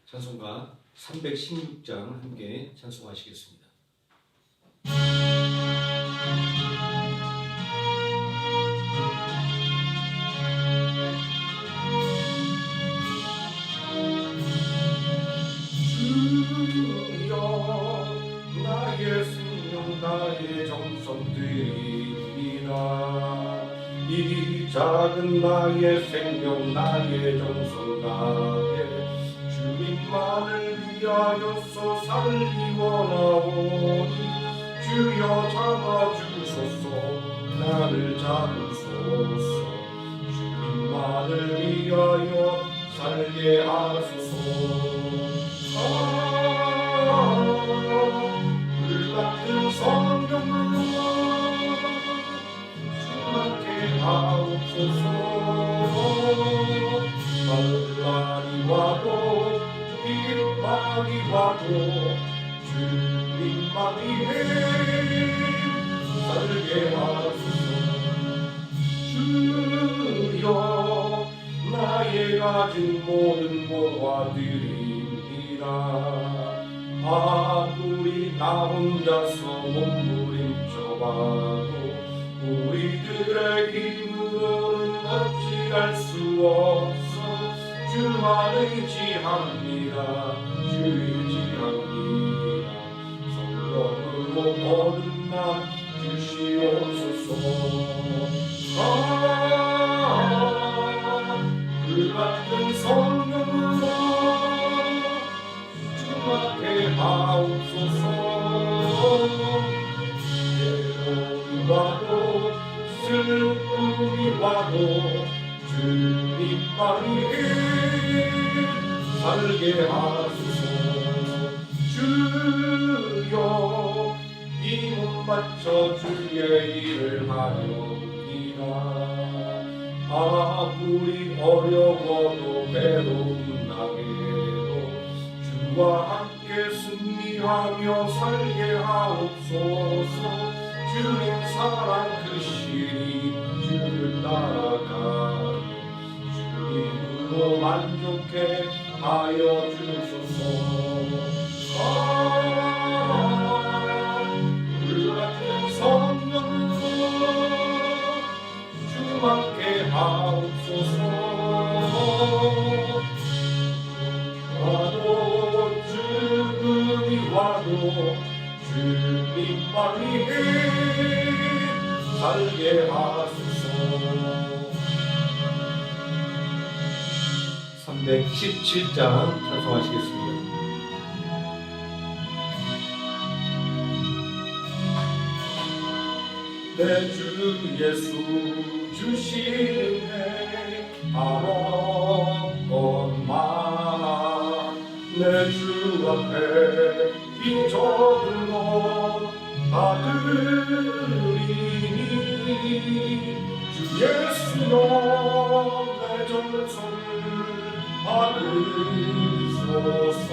찬송가 316장 함께 찬송하시겠습니다. 주여 나의 생명 나의 정성 드립니다. 이 작은 나의 생명 나의 정성 나의 주님만을 위하여서 살기 원하오니 주여 잡아주소서 나를 잡으소서 주님만을 위하여 살게 하소서. 불같은 성령으로 충만케 하옵소서. 날이 와도 빗방이 와도 주님만 위해 살게 하소서. 주여 나의 가진 모든 모아드립니다. 아무리 나 혼자서 몸부림쳐봐도 우리들의 힘으로는 어찌할 수 없어 주만 의지합니다. 주 의지합니다. 성령으로 거듭나 주시옵소서. 불같은 성령으로 충만케 하옵소서. 괴로움이 와도 슬픔이 와도 주님만 위해 살게 하소서. 주여 이 몸 바쳐 주의 일을 하렵니다. 아무리 어려워도 괴로움 당해도 주와 함께 승리하며 살게 하옵소서. 주님 사랑 크시니 주를 따라가며 주님으로 만족해 하여 주소서. 불같은 성령으로 충만케 하옵소서. 와도 죽음이 와도 주님만 위해 살게 하소서. 317장 찬송하시겠습니다. 내 주 예수 주시네 아무것만 내 주 앞에 이 적은 것 다 드리니 주 예수여 내 정성을 받으소서.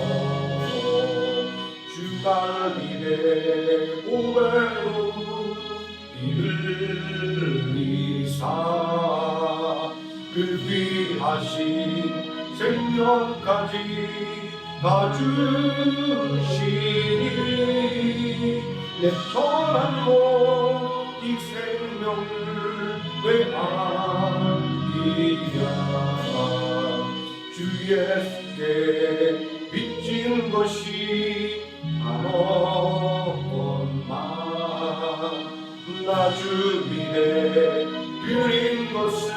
주가 미래 고배로 이를 이사 그 귀하신 생명까지 다 주시니 내 천한 모든 생명을 왜안기랴. 주 예수께 빚진 것이 아무것만 나 주 위에 드린 것은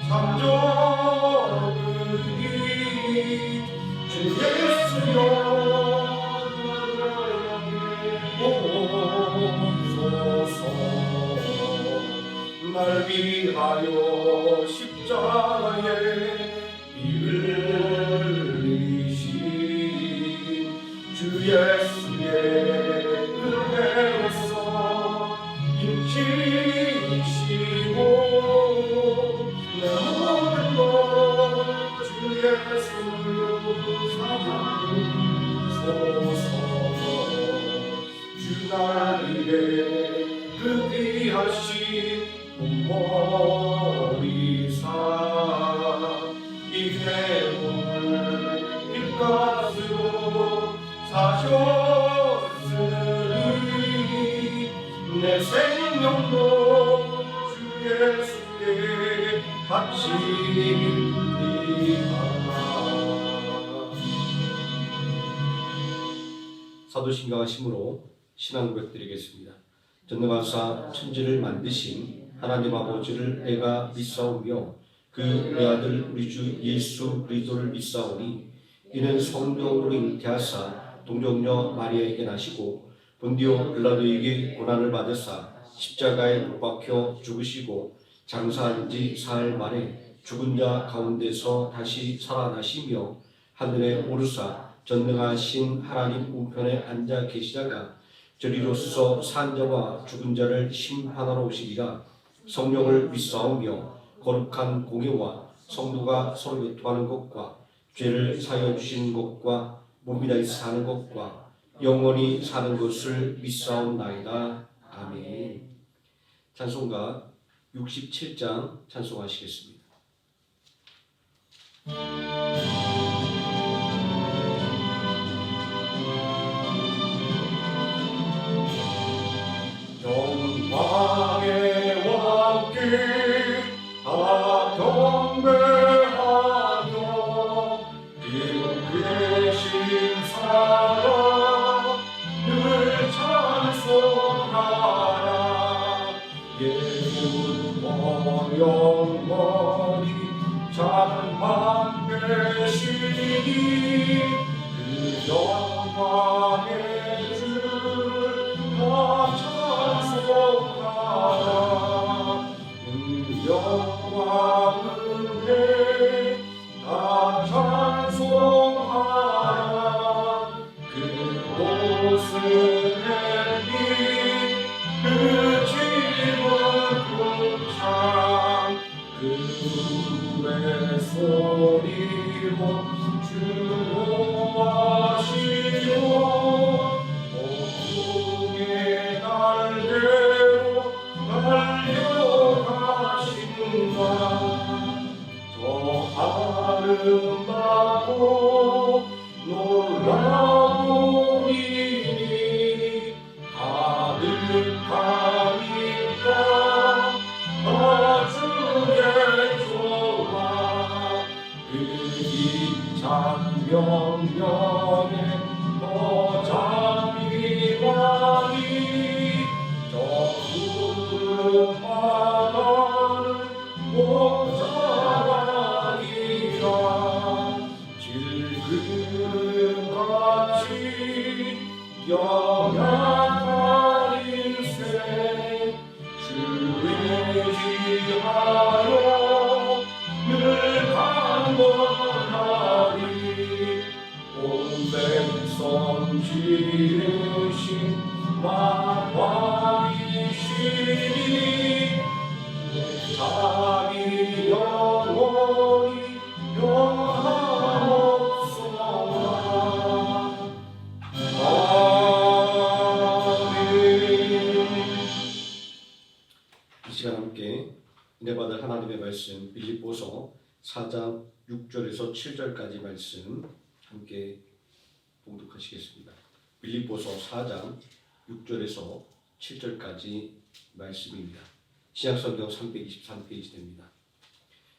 참 적으니 주 예수여 오소서. 날 위하여 십자가에 피 흘리신 주 예수의 은혜로서 인치시고 내 모든 것 주 예수로 삼으소서. 주 날 위해 그 귀하신 몸머리사 이 내 몸을 빛과 사도신경과 힘으로 신앙 고백 드리겠습니다. 전능하사 천지를 만드신 하나님 아버지를 내가 믿사오며 그 외아들 우리 주 예수 그리스도를 믿사오니 이는 성령으로 잉태하사 동정녀 마리아에게 나시고 본디오 빌라도에게 고난을 받으사 십자가에 못 박혀 죽으시고 장사한 지 사흘 만에 죽은 자 가운데서 다시 살아나시며 하늘에 오르사 전능하신 하나님 우편에 앉아 계시다가 저리로서 산 자와 죽은 자를 심판하러 오시리라. 성령을 믿사오며 거룩한 공예와 성도가 서로 교통하는 것과 죄를 사하여 주시는 것과 몸이 다해 사는 것과 영원히 사는 것을 믿사옵나이다. 아멘. 찬송가 67장 찬송하시겠습니다. 영광의 왕께 다 경배하며 이루신 사랑 늘 찬송하라. 예수와 영원히 자만 되시니 그 영광의 주를 다 찬송하라. 영광 은혜 다 찬송하라. 그곳은 햇빛 그 집은 궁창 그 물의 소리로 주로하시고 폭풍의 날개로 달려가신다. 저 아름다고 놀라운 일이 가득하니까 다 주의 조화 그 힘찬 명령에 더 잠이라니 저 푸른 바다는 목자라니라. 질그릇같이 연약한 인생 주의 지하여 늘 강건하리. 온 백성 지으신 만왕이시니 자기 영원히 영원없소나. 아멘. 이 시간 함께 은혜 받을 하나님의 말씀 빌립보서 4장 6절에서 7절까지 말씀 함께 봉독하시겠습니다. 빌립보서 4장 6절에서 7절까지 말씀입니다. 신약성경 323페이지 됩니다.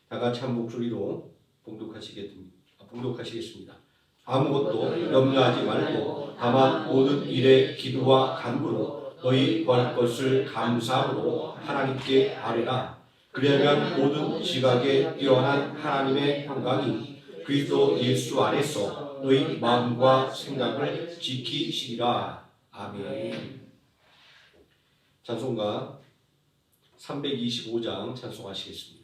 다 같이 한 목소리로 봉독하시겠습니다. 아무것도 염려하지 말고 다만 모든 일에 기도와 간구로 너희 구할 것을 감사함으로 하나님께 아뢰라. 그리하면 모든 지각에 뛰어난 하나님의 평강이 그리스도 예수 안에서 너희 마음과 생각을 지키시리라. 아멘. 찬송가 325장 찬송하시겠습니다.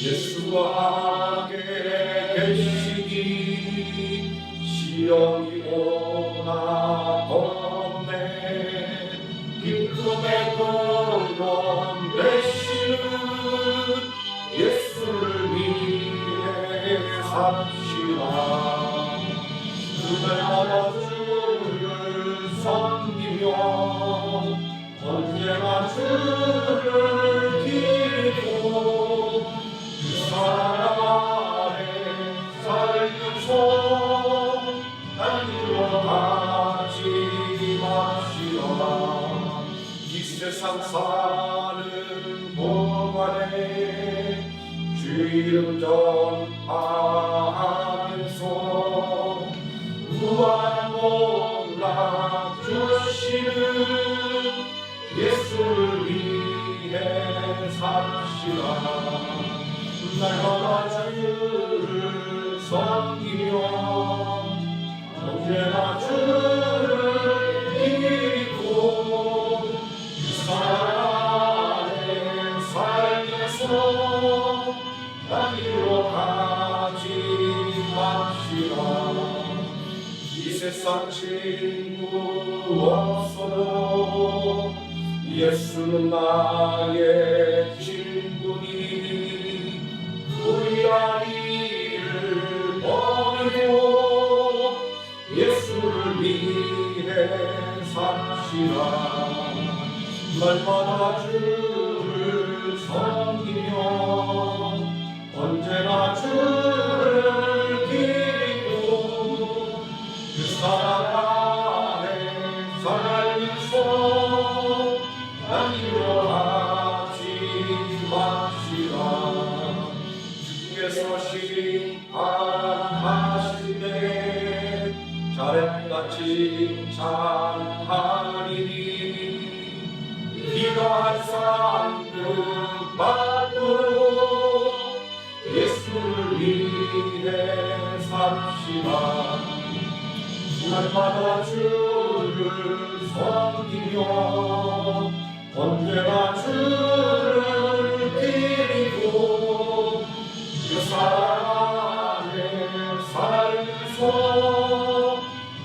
예수와 함께 계시니 시험이 오나 덥네. 기쁨의 근원 되시는 예수를 위해 삽시다. 그날마다 주를 섬기며 언제나 주를 기리고 이름 전하면서 무한 복락 주시는 예수를 위해 삽시다. 날마다 주를 섬기며 언제나 주를 기리고 그 사랑 안에 살면서 나기로 가지 맙시다. 이 세상 친구 없어도 예수는 나의 친구니 우리 아이를 버리고 예수를 위해 삽시다. 날마다 주를 섬기며 언제나 주를 기리고 그 사랑 안에 살면서 나기로 하지 맙시다. 주께서 심판하시되 자렛같이 칭찬하리니 기도한 상급 받도록 예수를 위해 삽시다. 날마다 주를 섬기며 언제나 주를 기리고 그 사랑 안에 살면서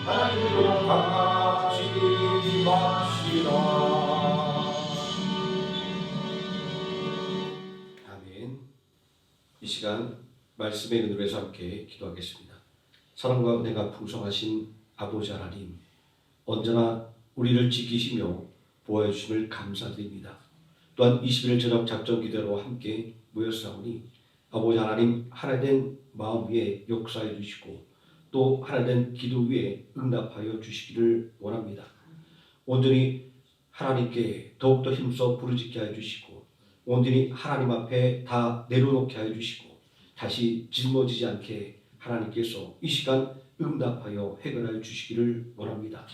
하나님으로 같이 맙시다. 아멘. 이 시간 말씀의 은혜로 함께 기도하겠습니다. 사랑과 은혜가 풍성하신 아버지 하나님, 언제나 우리를 지키시며 보호해주심을 감사드립니다. 또한 20일 저녁 작전 기도로 함께 모였사오니 아버지 하나님, 하나된 마음 위에 역사해 주시고 또 하나된 기도 위에 응답하여 주시기를 원합니다. 온전히 하나님께 더욱더 힘써 부르짖게 하여 주시고 온전히 하나님 앞에 다 내려놓게 하여 주시고 다시 짊어지지 않게 하나님께서 이 시간 응답하여 해결하여 주시기를 원합니다.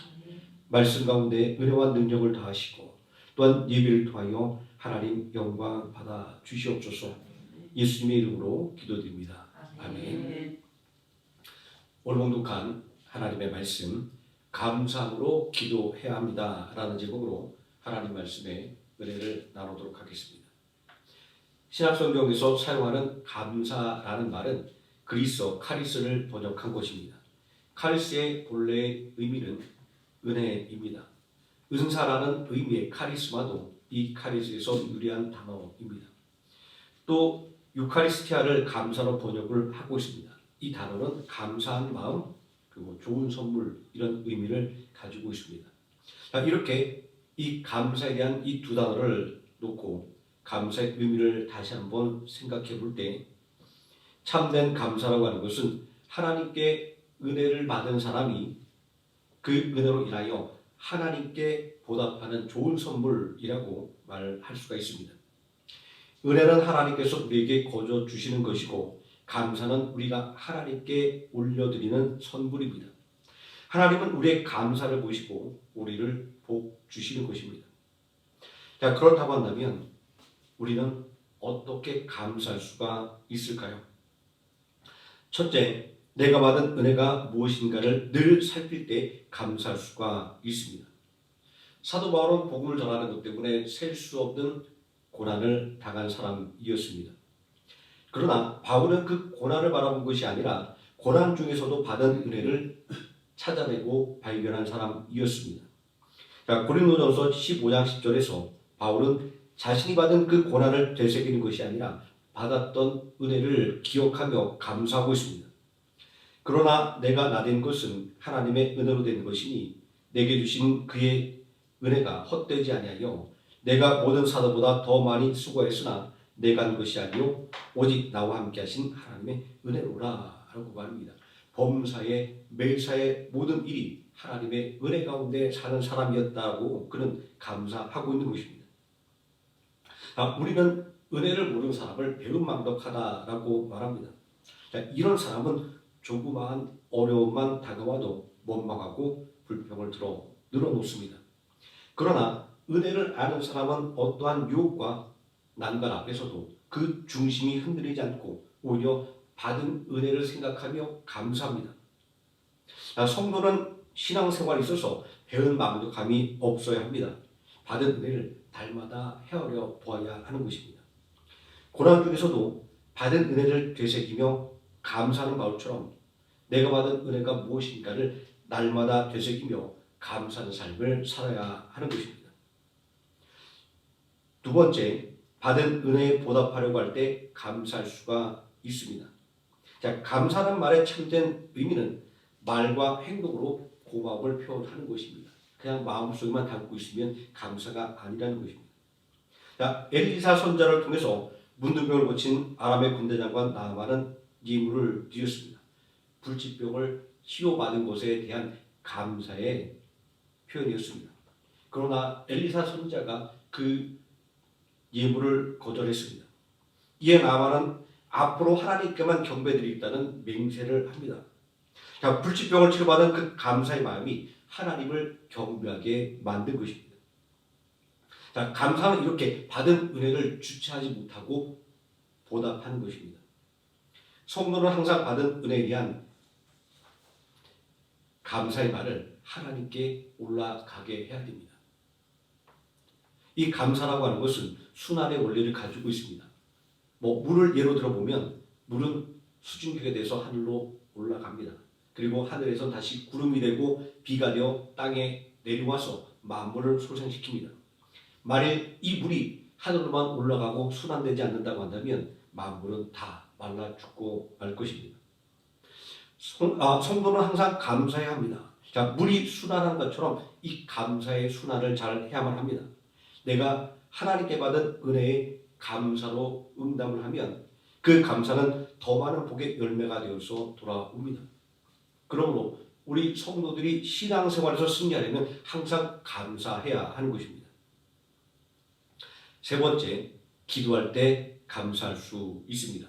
말씀 가운데 은혜와 능력을 다하시고 또한 예배를 통하여 하나님 영광 받아 주시옵소서. 예수님의 이름으로 기도드립니다. 아멘. 오늘 봉독한 하나님의 말씀, 감사함으로 기도해야 합니다 라는 제목으로 하나님 말씀의 은혜를 나누도록 하겠습니다. 신약성경에서 사용하는 감사라는 말은 그리스어 카리스를 번역한 것입니다. 카리스의 본래의 의미는 은혜입니다. 은사라는 의미의 카리스마도 이 카리스에서 유래한 단어입니다. 또 유카리스티아를 감사로 번역을 하고 있습니다. 이 단어는 감사한 마음 그리고 좋은 선물 이런 의미를 가지고 있습니다. 이렇게 이 감사에 대한 이 두 단어를 놓고 감사의 의미를 다시 한번 생각해 볼 때 참된 감사라고 하는 것은 하나님께 은혜를 받은 사람이 그 은혜로 인하여 하나님께 보답하는 좋은 선물이라고 말할 수가 있습니다. 은혜는 하나님께서 우리에게 거저 주시는 것이고 감사는 우리가 하나님께 올려드리는 선물입니다. 하나님은 우리의 감사를 보시고 우리를 복 주시는 것입니다. 자, 그렇다고 한다면 우리는 어떻게 감사할 수가 있을까요? 첫째, 내가 받은 은혜가 무엇인가를 늘 살필 때 감사할 수가 있습니다. 사도 바울은 복음을 전하는 것 때문에 셀 수 없는 고난을 당한 사람이었습니다. 그러나 바울은 그 고난을 바라본 것이 아니라 고난 중에서도 받은 은혜를 찾아내고 발견한 사람이었습니다. 고린도전서 15장 10절에서 바울은 자신이 받은 그 고난을 되새기는 것이 아니라 받았던 은혜를 기억하며 감사하고 있습니다. 그러나 내가 나된 것은 하나님의 은혜로 된 것이니 내게 주신 그의 은혜가 헛되지 아니하여 내가 모든 사도보다 더 많이 수고했으나 내가 한 것이 아니요 오직 나와 함께 하신 하나님의 은혜로라 라고 말합니다. 범사의 매일사의 모든 일이 하나님의 은혜 가운데 사는 사람이었다고 그는 감사하고 있는 것입니다. 우리는 은혜를 모르는 사람을 배은망덕하다라고 말합니다. 자, 이런 사람은 조그마한 어려움만 다가와도 원망하고 불평을 들어 늘어놓습니다. 그러나 은혜를 아는 사람은 어떠한 유혹과 난관 앞에서도 그 중심이 흔들리지 않고 오히려 받은 은혜를 생각하며 감사합니다. 성도는 신앙생활에 있어서 배은망덕함이 없어야 합니다. 받은 은혜를 날마다 헤아려 보아야 하는 것입니다. 고난 중에서도 받은 은혜를 되새기며 감사하는 바울처럼 내가 받은 은혜가 무엇인가를 날마다 되새기며 감사하는 삶을 살아야 하는 것입니다. 두 번째, 받은 은혜에 보답하려고 할 때 감사할 수가 있습니다. 자, 감사하는 말의 참된 의미는 말과 행동으로 고마움을 표현하는 것입니다. 그냥 마음속에만 담고 있으면 감사가 아니라는 것입니다. 자, 엘리사 선지자를 통해서 문둥병을 고친 아람의 군대 장관 나아만은 예물을 드렸습니다. 불치병을 치료받은 것에 대한 감사의 표현이었습니다. 그러나 엘리사 선지자가 그 예물을 거절했습니다. 이에 나아만은 앞으로 하나님께만 경배드리겠다는 맹세를 합니다. 자, 불치병을 치료받은 그 감사의 마음이 하나님을 경배하게 만든 것입니다. 자, 감사는 이렇게 받은 은혜를 주체하지 못하고 보답하는 것입니다. 성도는 항상 받은 은혜에 대한 감사의 말을 하나님께 올라가게 해야 됩니다. 이 감사라고 하는 것은 순환의 원리를 가지고 있습니다. 물을 예로 들어보면 물은 수증기가 돼서 하늘로 올라갑니다. 그리고 하늘에서 다시 구름이 되고 비가 되어 땅에 내려와서 만물을 소생시킵니다. 만일 이 물이 하늘로만 올라가고 순환되지 않는다고 한다면 만물은 다 말라 죽고 말 것입니다. 성도는 항상 감사해야 합니다. 자, 물이 순환한 것처럼 이 감사의 순환을 잘 해야만 합니다. 내가 하나님께 받은 은혜에 감사로 응답을 하면 그 감사는 더 많은 복의 열매가 되어서 돌아옵니다. 그러므로 우리 성도들이 신앙생활에서 승리하려면 항상 감사해야 하는 것입니다. 세 번째, 기도할 때 감사할 수 있습니다.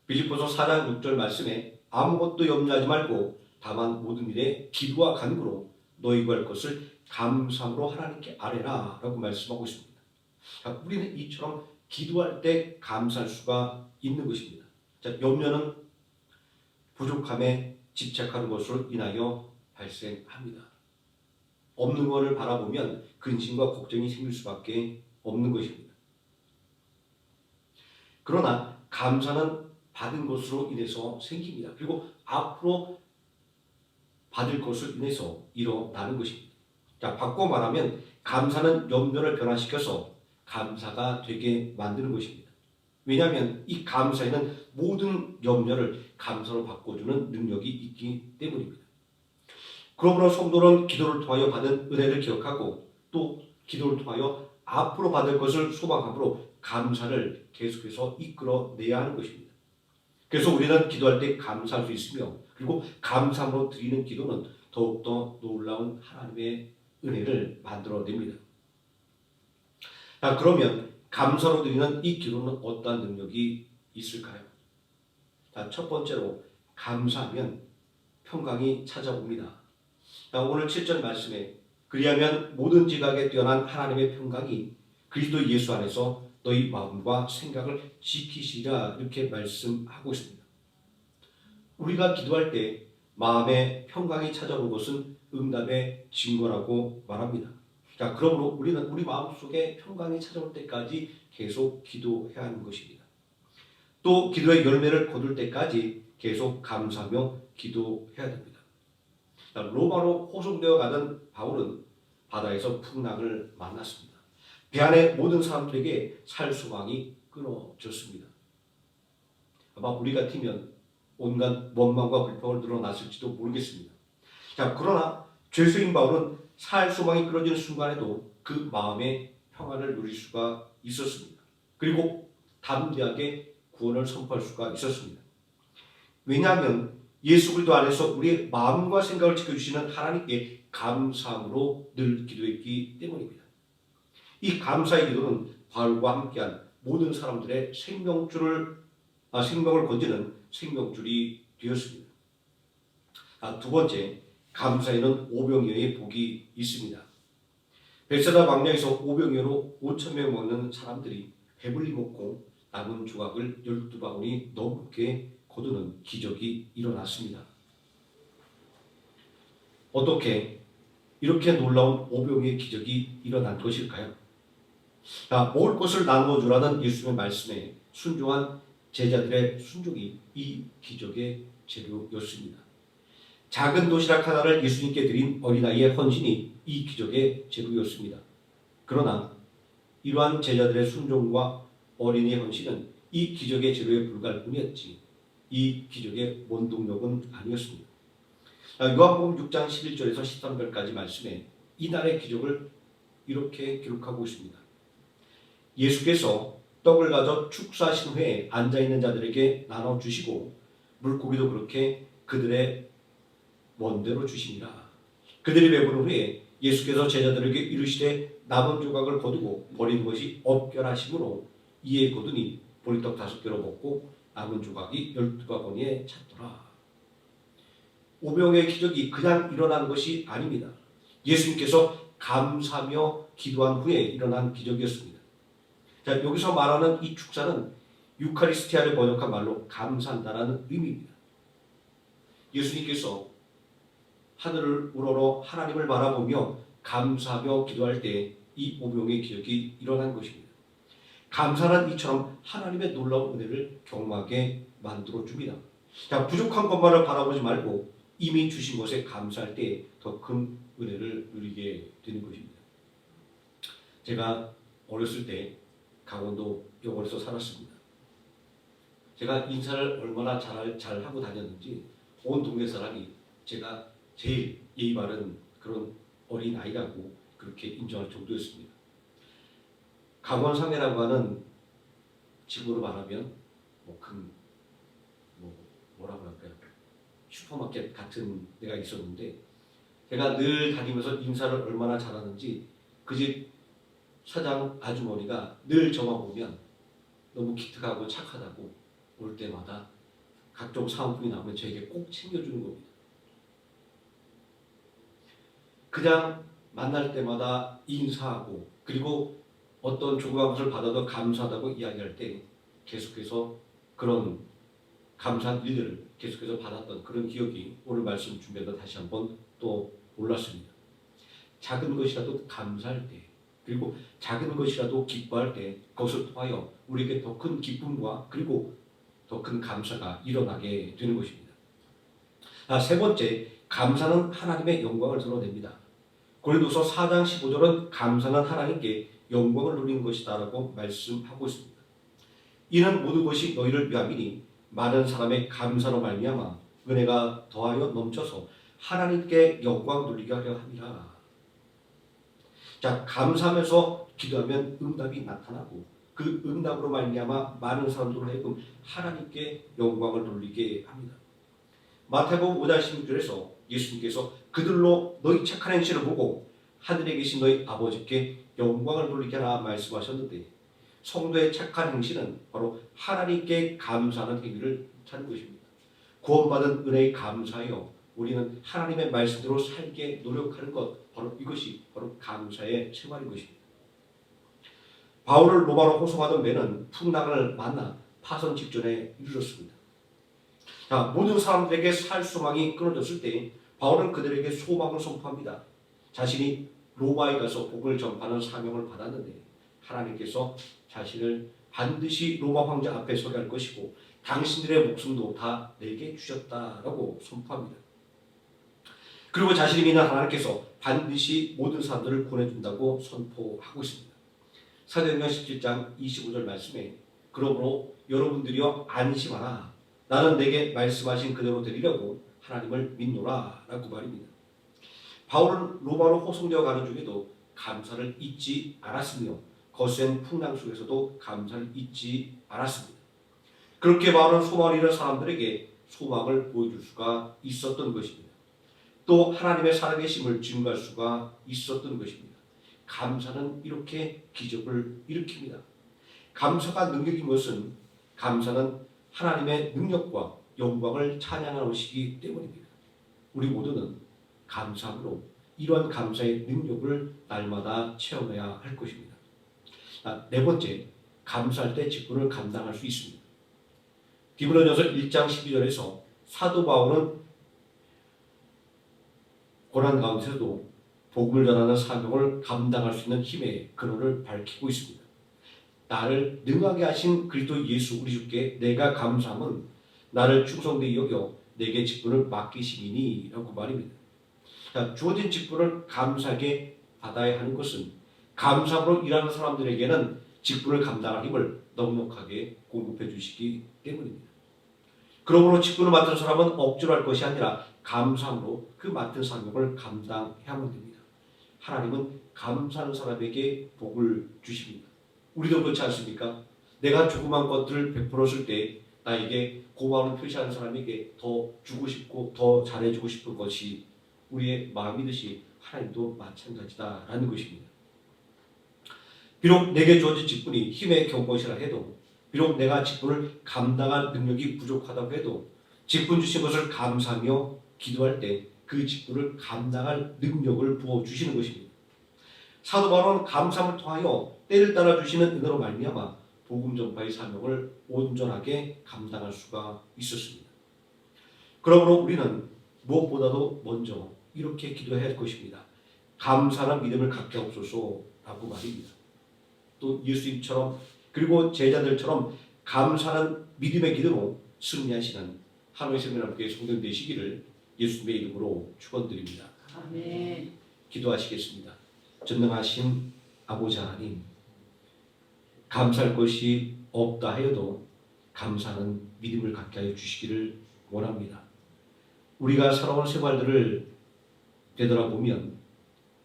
빌립보서 4장 6절 말씀에 아무것도 염려하지 말고 다만 모든 일에 기도와 간구로 너희 구할 것을 감사함으로 하나님께 아뢰라 라고 말씀하고 있습니다. 자, 우리는 이처럼 기도할 때 감사할 수가 있는 것입니다. 자, 염려는 부족함에 집착하는 것으로 인하여 발생합니다. 없는 것을 바라보면 근심과 걱정이 생길 수밖에 없는 것입니다. 그러나 감사는 받은 것으로 인해서 생깁니다. 그리고 앞으로 받을 것을 인해서 일어나는 것입니다. 자, 바꿔 말하면 감사는 염려를 변화시켜서 감사가 되게 만드는 것입니다. 왜냐하면 이 감사에는 모든 염려를 감사로 바꿔주는 능력이 있기 때문입니다. 그러므로 성도는 기도를 통하여 받은 은혜를 기억하고 또 기도를 통하여 앞으로 받을 것을 소망함으로 감사를 계속해서 이끌어내야 하는 것입니다. 그래서 우리는 기도할 때 감사할 수 있으며 그리고 감사함으로 드리는 기도는 더욱더 놀라운 하나님의 은혜를 만들어냅니다. 자, 그러면 감사로 드리는 이 기도는 어떠한 능력이 있을까요? 자, 첫 번째로 감사하면 평강이 찾아옵니다. 자, 오늘 7절 말씀에 그리하면 모든 지각에 뛰어난 하나님의 평강이 그리스도 예수 안에서 너희 마음과 생각을 지키시리라 이렇게 말씀하고 있습니다. 우리가 기도할 때 마음에 평강이 찾아오는 것은 응답의 증거라고 말합니다. 자, 그러므로 우리는 우리 마음속에 평강이 찾아올 때까지 계속 기도해야 하는 것입니다. 또 기도의 열매를 거둘 때까지 계속 감사하며 기도해야 됩니다. 자, 로마로 호송되어 가던 바울은 바다에서 풍랑을 만났습니다. 배 안의 모든 사람들에게 살 소망이 끊어졌습니다. 아마 우리 같으면 온갖 원망과 불평을 늘어났을지도 모르겠습니다. 자, 그러나 죄수인 바울은 살 소망이 끊어지는 순간에도 그 마음의 평안을 누릴 수가 있었습니다. 그리고 담대하게 구원을 선포할 수가 있었습니다. 왜냐하면 예수 그리스도 안에서 우리의 마음과 생각을 지켜주시는 하나님께 감사함으로 늘 기도했기 때문입니다. 이 감사의 기도는 바울과 함께한 모든 사람들의 생명을 건지는 생명줄이 되었습니다. 두 번째, 감사에는 오병이어의 복이 있습니다. 벳세다 광야에서 오병이어로 5,000명 먹는 사람들이 배불리 먹고 남은 조각을 12바구니 넘게 거두는 기적이 일어났습니다. 어떻게 이렇게 놀라운 오병이어의 기적이 일어난 것일까요? 먹을 것을 나누어 주라는 예수님의 말씀에 순종한 제자들의 순종이 이 기적의 재료였습니다. 작은 도시락 하나를 예수님께 드린 어린아이의 헌신이 이 기적의 재료였습니다. 그러나 이러한 제자들의 순종과 어린이의 헌신은 이 기적의 재료에 불과할 뿐이었지 이 기적의 원동력은 아니었습니다. 요한복음 6장 11절에서 13절까지 말씀에 이날의 기적을 이렇게 기록하고 있습니다. 예수께서 떡을 가져 축사하신 후에 앉아있는 자들에게 나눠주시고 물고기도 그렇게 그들의 원대로 주시니라. 그들이 배부른 후에 예수께서 제자들에게 이르시되 남은 조각을 거두고 버리는 것이 없결하심으로 이에 거두니 보리떡 5개로 먹고 남은 조각이 12바구니에 찼더라. 오병이어의 기적이 그냥 일어난 것이 아닙니다. 예수님께서 감사하며 기도한 후에 일어난 기적이었습니다. 여기서 말하는 이 축사는 유카리스티아를 번역한 말로 감사한다라는 의미입니다. 예수님께서 하늘을 우러러 하나님을 바라보며 감사하며 기도할 때 이 오병이어의 기적이 일어난 것입니다. 감사는 이처럼 하나님의 놀라운 은혜를 경험하게 만들어줍니다. 부족한 것만을 바라보지 말고 이미 주신 것에 감사할 때 더 큰 은혜를 누리게 되는 것입니다. 제가 어렸을 때 강원도 영월에서 살았습니다. 제가 인사를 얼마나 잘하고 다녔는지 온 동네 사람이 제가 제일 예의 바른 그런 어린 아이라고 그렇게 인정할 정도였습니다. 강원상해라고 하는 지구로 말하면 뭐라고 할까요? 슈퍼마켓 같은 데가 있었는데 제가 늘 다니면서 인사를 얼마나 잘하는지 그 집 사장 아주머니가 늘 저만 보면 너무 기특하고 착하다고 올 때마다 각종 사은품이 나오면 저에게 꼭 챙겨주는 겁니다. 그냥 만날 때마다 인사하고 그리고 어떤 조그만 것을 받아도 감사하다고 이야기할 때 계속해서 그런 감사한 일들을 계속해서 받았던 그런 기억이 오늘 말씀 준비하다 다시 한번 또 올랐습니다. 작은 것이라도 감사할 때 그리고 작은 것이라도 기뻐할 때 그것을 통하여 우리에게 더 큰 기쁨과 그리고 더 큰 감사가 일어나게 되는 것입니다. 세 번째, 감사는 하나님의 영광을 드러냅니다. 고린도서 4장 15절은 감사는 하나님께 영광을 누리는 것이다 라고 말씀하고 있습니다. 이는 모든 것이 너희를 위함이니 많은 사람의 감사로 말미암아 은혜가 더하여 넘쳐서 하나님께 영광 돌리게 하려 함이라. 감사하면서 기도하면 응답이 나타나고 그 응답으로 말미암아 많은 사람들로 하여금 하나님께 영광을 돌리게 합니다. 마태복음 5장 16절에서 예수님께서 그들로 너희 착한 행실을 보고 하늘에 계신 너희 아버지께 영광을 돌리게 하라 말씀하셨는데 성도의 착한 행실은 바로 하나님께 감사하는 행위를 하는 것입니다. 구원받은 은혜에 감사하여 우리는 하나님의 말씀대로 살게 노력하는 것, 바로 이것이 바로 감사의 생활인 것입니다. 바울을 로마로 호송하던 배는 풍랑을 만나 파선 직전에 이르렀습니다. 모든 사람들에게 살 소망이 끊어졌을 때 바울은 그들에게 소망을 선포합니다. 자신이 로마에 가서 복음을 전파하는 사명을 받았는데 하나님께서 자신을 반드시 로마 황제 앞에 서게 할 것이고 당신들의 목숨도 다 내게 주셨다라고 선포합니다. 그리고 자신이 믿는 하나님께서 반드시 모든 사람들을 구원해준다고 선포하고 있습니다. 사도행전 17장 25절 말씀에 그러므로 여러분들이여 안심하라. 나는 내게 말씀하신 그대로 되리려고 하나님을 믿노라 라고 말입니다. 바울은 로마로 호송되어 가는 중에도 감사를 잊지 않았으며 거센 풍랑 속에서도 감사를 잊지 않았습니다. 그렇게 바울은 소망을 잃은 사람들에게 소망을 보여줄 수가 있었던 것입니다. 또 하나님의 살아계심을 증거할 수가 있었던 것입니다. 감사는 이렇게 기적을 일으킵니다. 감사가 능력인 것은 감사는 하나님의 능력과 영광을 찬양하는 것이기 때문입니다. 우리 모두는 감사함으로 이러한 감사의 능력을 날마다 체험해야 할 것입니다. 네 번째, 감사할 때 직분을 감당할 수 있습니다. 디모데전서 1장 12절에서 사도 바울은 고난 가운데서도 복음을 전하는 사명을 감당할 수 있는 힘의 근원을 밝히고 있습니다. 나를 능하게 하신 그리스도 예수 우리 주께 내가 감사함은 나를 충성되이 여겨 내게 직분을 맡기심이니 라고 말입니다. 주어진 직분을 감사하게 받아야 하는 것은 감사함으로 일하는 사람들에게는 직분을 감당할 힘을 넉넉하게 공급해 주시기 때문입니다. 그러므로 직분을 맡은 사람은 억지로 할 것이 아니라 감사함으로 그 맡은 사명을 감당해야만 됩니다. 하나님은 감사하는 사람에게 복을 주십니다. 우리도 그렇지 않습니까? 내가 조그만 것들을 베풀었을 때 나에게 고마움을 표시하는 사람에게 더 주고 싶고 더 잘해주고 싶은 것이 우리의 마음이듯이 하나님도 마찬가지다라는 것입니다. 비록 내게 주어진 직분이 힘에 겨운 것이라 해도, 비록 내가 직분을 감당할 능력이 부족하다고 해도 직분 주신 것을 감사하며 기도할 때 그 직분을 감당할 능력을 부어주시는 것입니다. 사도 바울은 감사함을 통하여 때를 따라 주시는 은혜로 말미암아 복음 전파의 사명을 온전하게 감당할 수가 있었습니다. 그러므로 우리는 무엇보다도 먼저 이렇게 기도해야 할 것입니다. 감사하는 믿음을 갖게 하옵소서라고 말입니다. 또 예수님처럼 그리고 제자들처럼 감사하는 믿음의 기도로 승리하시는 하노이 세미나교회 성도님 되시기를 예수님의 이름으로 축원드립니다. 아멘. 기도하시겠습니다. 전능하신 아버지 하나님, 감사할 것이 없다 하여도 감사하는 믿음을 갖게 하여 주시기를 원합니다. 우리가 살아온 생활들을 되돌아보면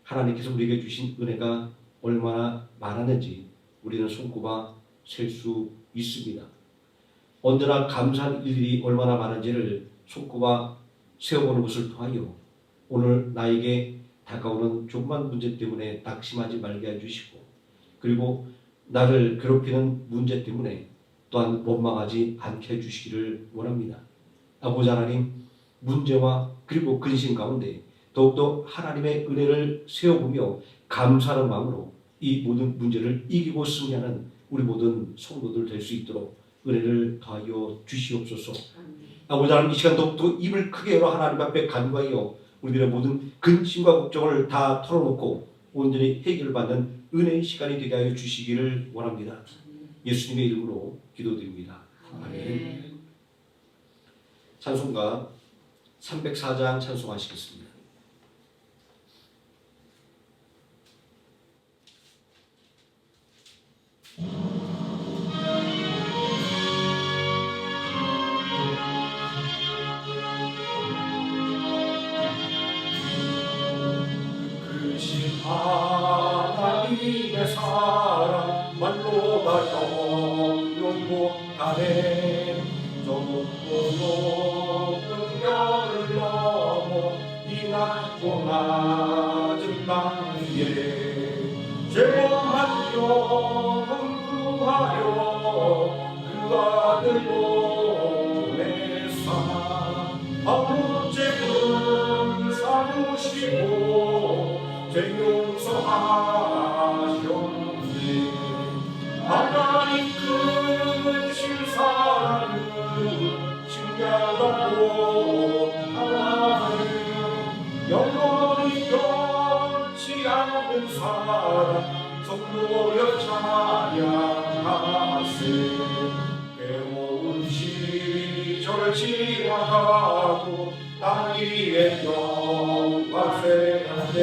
하나님께서 우리에게 주신 은혜가 얼마나 많았는지 우리는 손꼽아 셀 수 있습니다. 언제나 감사한 일들이 얼마나 많은지를 손꼽아 세워보는 것을 통하여 오늘 나에게 다가오는 조그만 문제 때문에 낙심하지 말게 해주시고, 그리고 나를 괴롭히는 문제 때문에 또한 원망하지 않게 해주시기를 원합니다. 아버지 하나님, 문제와 그리고 근심 가운데 더욱더 하나님의 은혜를 세워보며 감사하는 마음으로 이 모든 문제를 이기고 승리하는 우리 모든 성도들 될 수 있도록 은혜를 더하여 주시옵소서. 아버지 하나님, 이 시간 더욱더 입을 크게 열어 하나님 앞에 간구하여 우리들의 모든 근심과 걱정을 다 털어놓고 온전히 해결받는 은혜의 시간이 되게 하여 주시기를 원합니다. 예수님의 이름으로 기도드립니다. 아멘. 찬송가 304장 찬송하시겠습니다. 하나님의 사랑 말로 다 형용 못하네. 저 높고 높은 별을 넘어 이 낮고 낮은 땅 위에 죄범한 영혼 구하여 그 아들 보내사 아무죄를 사무시고 죄 용서하셨네. 하나님 크신 사랑은 신기하고 하나님 영원히 변치 않는 사랑 성도여 찬양하세. 괴로운 시절 지나가고 땅 위에 영광세한데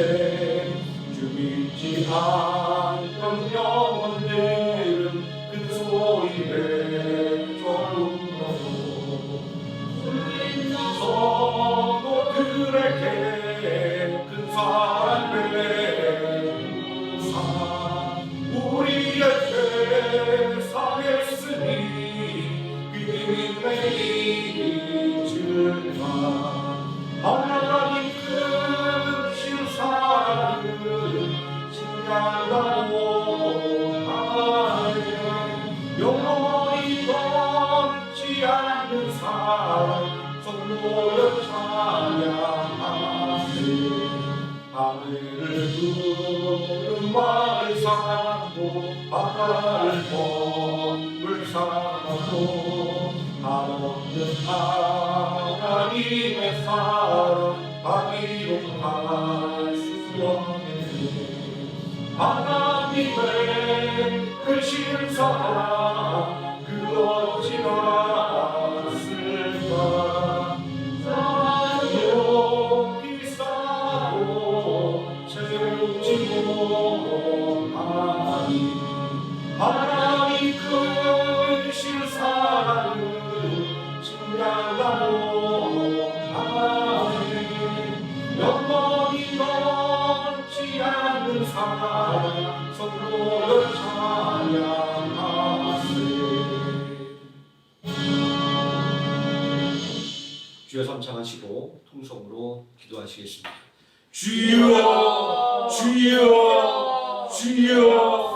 주 믿지 않던 영혼들은 큰 소리에 조롱하고 성도들에게 큰 사랑 베푸사 우리의 죄 사했으니 그님의 잊을마. 하나님 크신 사랑을 신뢰하고 하네. 넘지 않는 사랑 성도여 찬양하세. 하늘을 구름 마을 삼고 바다를 먼물 삼고 한없는 하나님의 사랑 아기록할 수 없네. 하나님의 크신 사랑 그 어찌나 쓸까. 높이 쌓고 채우지 못하니 하나님 크신 사랑을 증량하고 영원히 넘지 않는 사랑 성도를 찬양하세. 주여 삼창하시고 통성으로 기도하시겠습니다. 주여 주여 주여.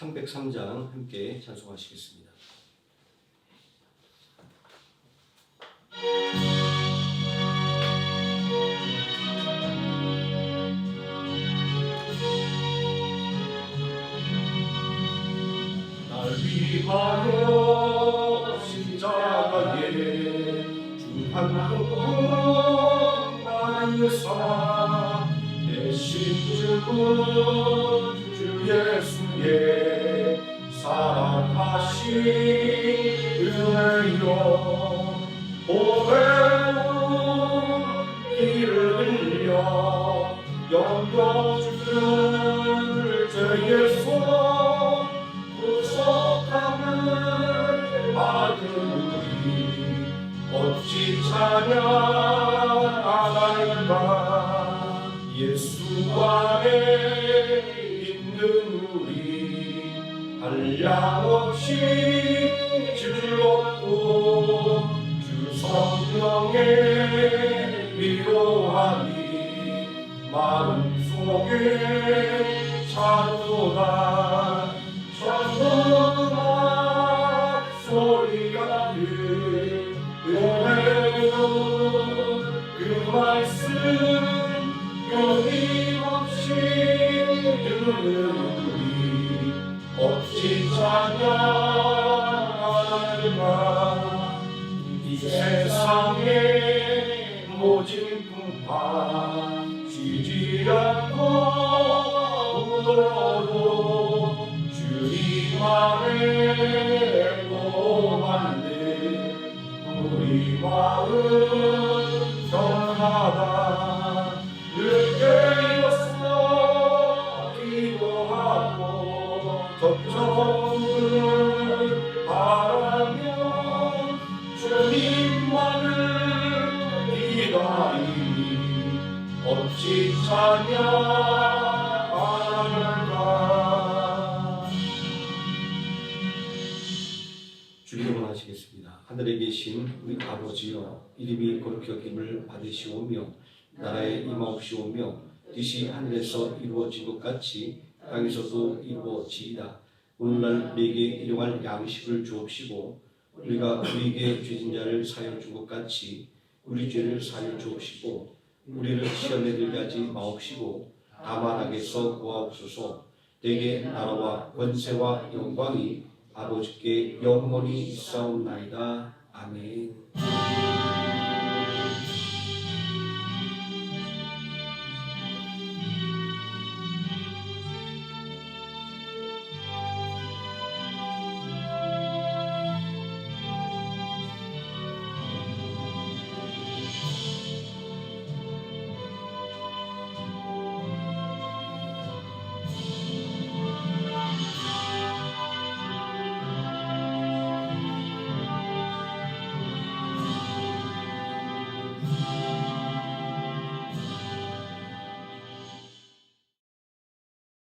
303장 함께 찬송하시겠습니다. 날 위하여 십자가에 중한 고통 받으사 대신 죽은 주 예수의 사랑하신 은혜여 보배로 피를 흘려 영영주를 죄의 손 구속함을 받은 우리 어찌 찬양하나이까. 예수 안에 있는 우리 한량없이 즐겁고 주 성령의 위로하니 마음속에 차도다. 천국음악 소리 같은 은혜로 그 말씀 끊임없이 듣는 우리 어찌 찬양할까. 이 세상의 모진 풍파 쉬지 않고 울어도 주님 안에 고만들 우리 마음 변하다. 늦게 일어서 기도하고 접촉을 바라며 주님만을 기다리니 어찌 찬양할까. 주기도문 하시겠습니다. 하늘에 계신 우리 아버지여, 이름이 거룩히 여김을 받으시오며 나라에 임하옵시오며 뜻이 하늘에서 이루어진 것 같이 땅에서도 이루어지이다. 오늘날 우리에게 일용할 양식을 주옵시고 우리가 우리에게 죄진 자를 사하여 준 것 같이 우리 죄를 사하여 주옵시고 우리를 시험에 들게 하지 마옵시고 다만 악에서 구하옵소서. 대개 나라와 권세와 영광이 아버지께 영원히 있사옵나이다. 아멘.